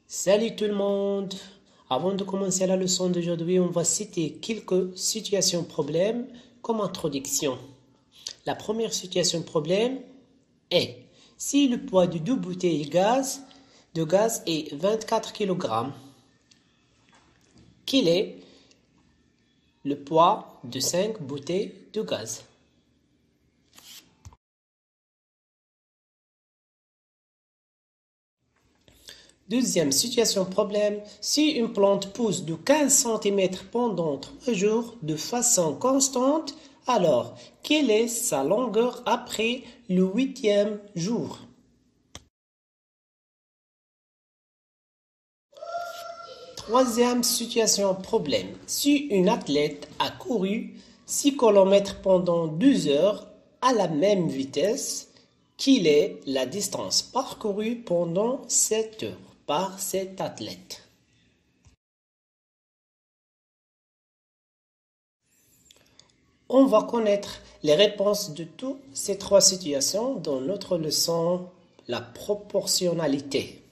Salut tout le monde! Avant de commencer la leçon d'aujourd'hui, on va citer quelques situations problèmes comme introduction. La première situation problème est si le poids de deux bouteilles de gaz est 24 kg, quel est le poids de 5 bouteilles de gaz? Deuxième situation problème, si une plante pousse de 15 cm pendant 3 jours de façon constante, alors quelle est sa longueur après le 8e jour? Troisième situation problème, si une athlète a couru 6 km pendant 2 heures à la même vitesse, quelle est la distance parcourue pendant 7 heures par cet athlète? On va connaître les réponses de toutes ces trois situations dans notre leçon, la proportionnalité.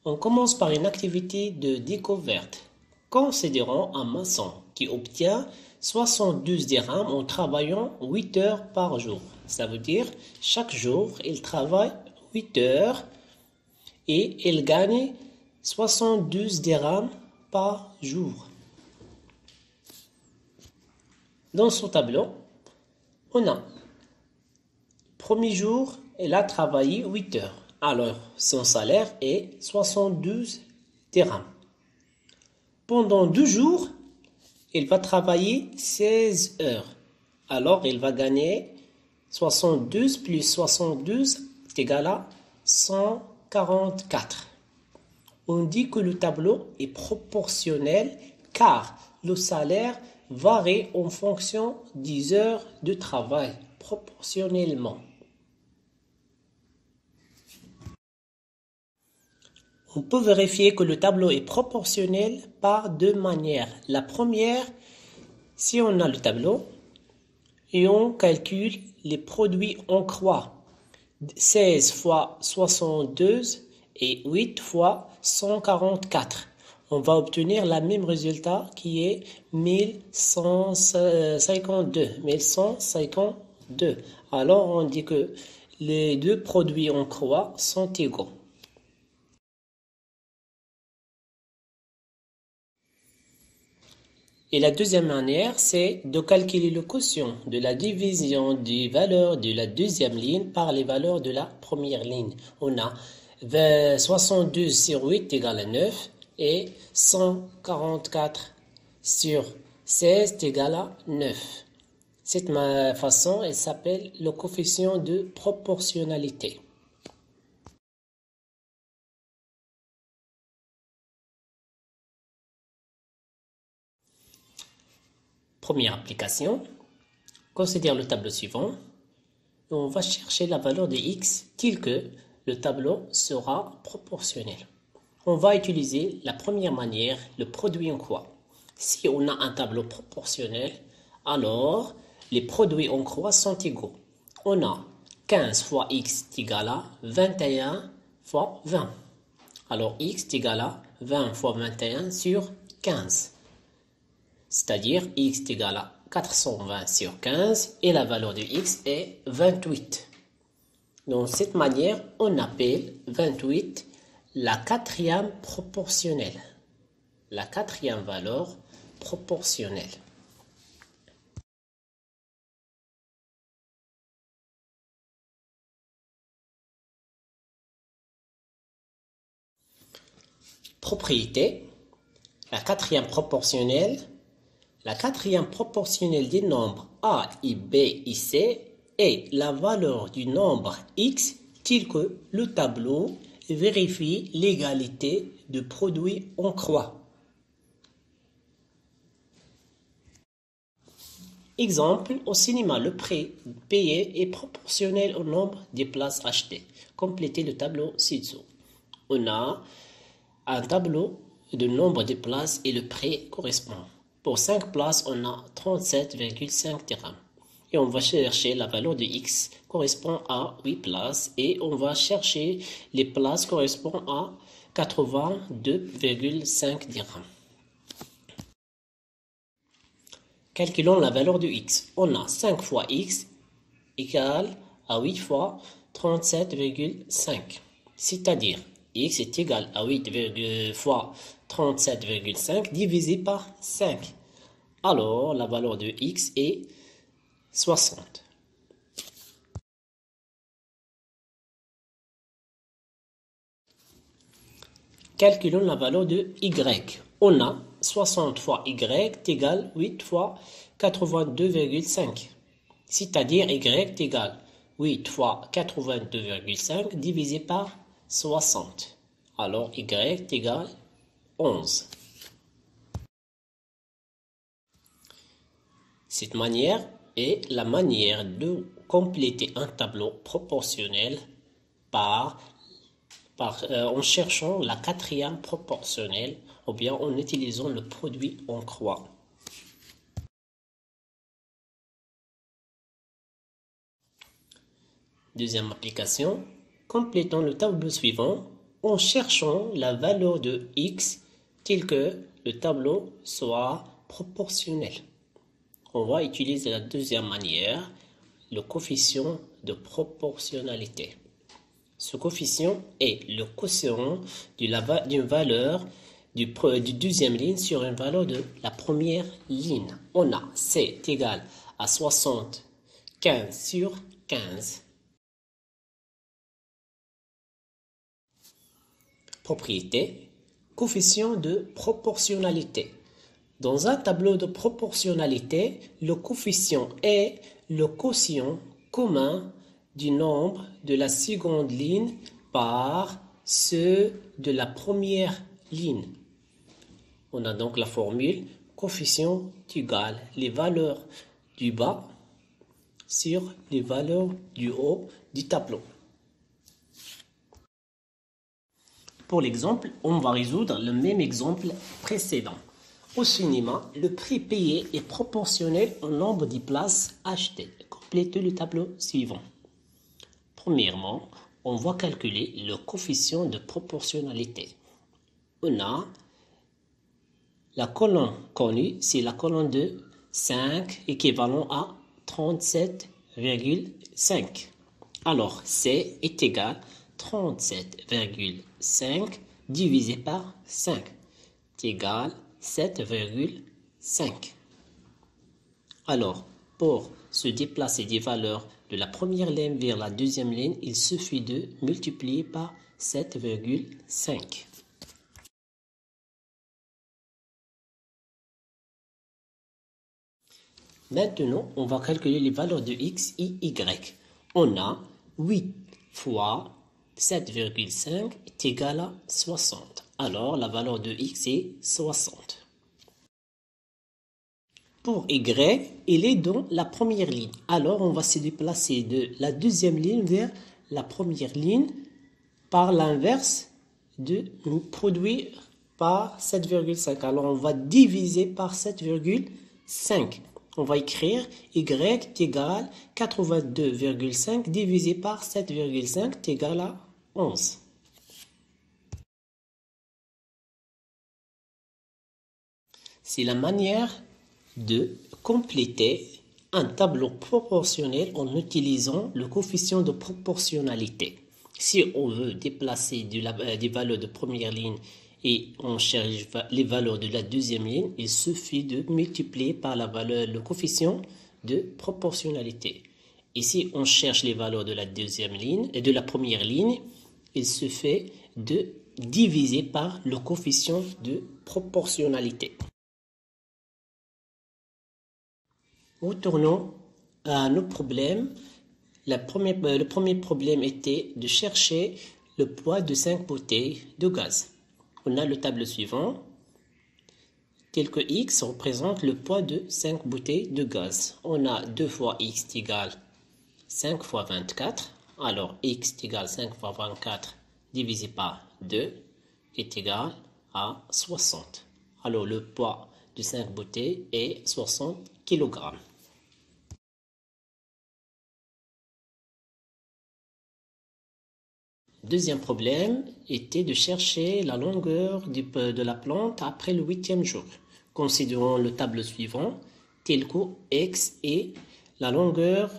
On commence par une activité de découverte. Considérons un maçon qui obtient 72 dirhams en travaillant 8 heures par jour. Ça veut dire chaque jour, il travaille 8 heures et il gagne 72 dirhams par jour. Dans ce tableau, on a premier jour, il a travaillé 8 heures. Alors, son salaire est 72 dirhams. Pendant 2 jours, il va travailler 16 heures. Alors, il va gagner 72 plus 72 est égal à 144. On dit que le tableau est proportionnel car le salaire varie en fonction des heures de travail proportionnellement. On peut vérifier que le tableau est proportionnel par deux manières. La première, si on a le tableau et on calcule les produits en croix. 16 fois 62 et 8 fois 144. On va obtenir le même résultat qui est 1152. Alors on dit que les deux produits en croix sont égaux. Et la deuxième manière, c'est de calculer le quotient de la division des valeurs de la deuxième ligne par les valeurs de la première ligne. On a 72 sur 8 égale à 9 et 144 sur 16 égale à 9. Cette façon, elle s'appelle le coefficient de proportionnalité. Première application, considère le tableau suivant. On va chercher la valeur de x telle que le tableau sera proportionnel. On va utiliser la première manière, le produit en croix. Si on a un tableau proportionnel, alors les produits en croix sont égaux. On a 15 fois x est égal à 21 fois 20. Alors x est égal à 20 fois 21 sur 15. C'est-à-dire x est égal à 420 sur 15 et la valeur de x est 28. De cette manière, on appelle 28 la quatrième proportionnelle. La quatrième valeur proportionnelle. Propriété. La quatrième proportionnelle. La quatrième proportionnelle des nombres a et b et c est la valeur du nombre x tel que le tableau vérifie l'égalité de produits en croix. Exemple, au cinéma, le prix payé est proportionnel au nombre de places achetées. Complétez le tableau ci-dessous. On a un tableau de nombre de places et le prix correspond. Pour 5 places, on a 37,5 dirhams. Et on va chercher la valeur de x correspond à 8 places et on va chercher les places correspondant à 82,5 dirhams. Calculons la valeur de x. On a 5 fois x égale à 8 fois 37,5. C'est-à-dire, x est égal à 8 fois 37,5 divisé par 5. Alors, la valeur de x est 60. Calculons la valeur de y. On a 60 fois y égale 8 fois 82,5. C'est-à-dire y est égal 8 fois 82,5 divisé par 60. Alors y est égal 11. Cette manière est la manière de compléter un tableau proportionnel en cherchant la quatrième proportionnelle ou bien en utilisant le produit en croix. Deuxième application, complétons le tableau suivant en cherchant la valeur de x telle que le tableau soit proportionnel. On va utiliser la deuxième manière, le coefficient de proportionnalité. Ce coefficient est le quotient d'une valeur du deuxième ligne sur une valeur de la première ligne. On a c est égal à 75 sur 15. Propriété, coefficient de proportionnalité. Dans un tableau de proportionnalité, le coefficient est le quotient commun du nombre de la seconde ligne par ceux de la première ligne. On a donc la formule coefficient égale les valeurs du bas sur les valeurs du haut du tableau. Pour l'exemple, on va résoudre le même exemple précédent. Au cinéma, le prix payé est proportionnel au nombre de places achetées. Complétez le tableau suivant. Premièrement, on va calculer le coefficient de proportionnalité. On a la colonne connue, c'est la colonne de 5 équivalent à 37,5. Alors, C est égal à 37,5 divisé par 5 est égal à 7,5. Alors, pour se déplacer des valeurs de la première ligne vers la deuxième ligne, il suffit de multiplier par 7,5. Maintenant, on va calculer les valeurs de x et y. On a 8 fois 7,5 est égal à 60. Alors, la valeur de x est 60. Pour y, il est dans la première ligne. Alors, on va se déplacer de la deuxième ligne vers la première ligne par l'inverse de produit par 7,5. Alors, on va diviser par 7,5. On va écrire y est égal à 82,5 divisé par 7,5 est égal à 11. C'est la manière de compléter un tableau proportionnel en utilisant le coefficient de proportionnalité. Si on veut déplacer des valeurs de première ligne et on cherche les valeurs de la deuxième ligne, il suffit de multiplier par le coefficient de proportionnalité. Ici, on cherche les valeurs de la deuxième ligne et de la première ligne, il suffit de diviser par le coefficient de proportionnalité. Retournons à nos problèmes. Le premier problème était de chercher le poids de 5 bouteilles de gaz. On a le tableau suivant, tel que x représente le poids de 5 bouteilles de gaz. On a 2 fois x égale 5 fois 24. Alors x égale 5 fois 24 divisé par 2 est égal à 60. Alors le poids de 5 bouteilles est 60 kg. Deuxième problème était de chercher la longueur de la plante après le 8e jour. Considérons le tableau suivant, tel que x est la longueur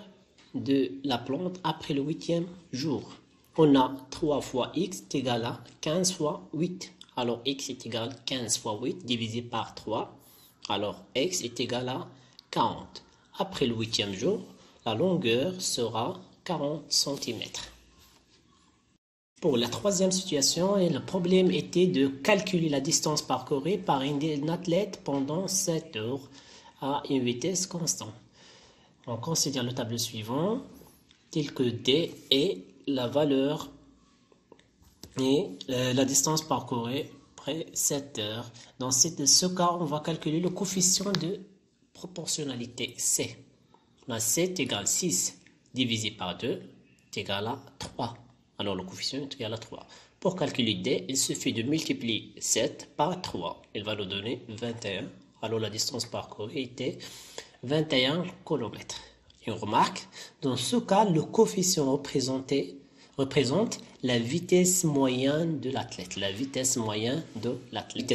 de la plante après le 8e jour. On a 3 fois x est égal à 15 fois 8. Alors x est égal à 15 fois 8 divisé par 3. Alors x est égal à 40. Après le 8e jour, la longueur sera 40 cm. Pour la troisième situation, le problème était de calculer la distance parcourue par un athlète pendant 7 heures à une vitesse constante. On considère le tableau suivant, tel que D est la valeur et la distance parcourue après 7 heures. Dans ce cas, on va calculer le coefficient de proportionnalité C. C est égal à 6 divisé par 2 est égal à 3. Alors le coefficient est égal à 3. Pour calculer D, il suffit de multiplier 7 par 3. Il va nous donner 21. Alors la distance parcourue était 21 km. Une remarque, dans ce cas, le coefficient représente la vitesse moyenne de l'athlète. La vitesse moyenne de l'athlète.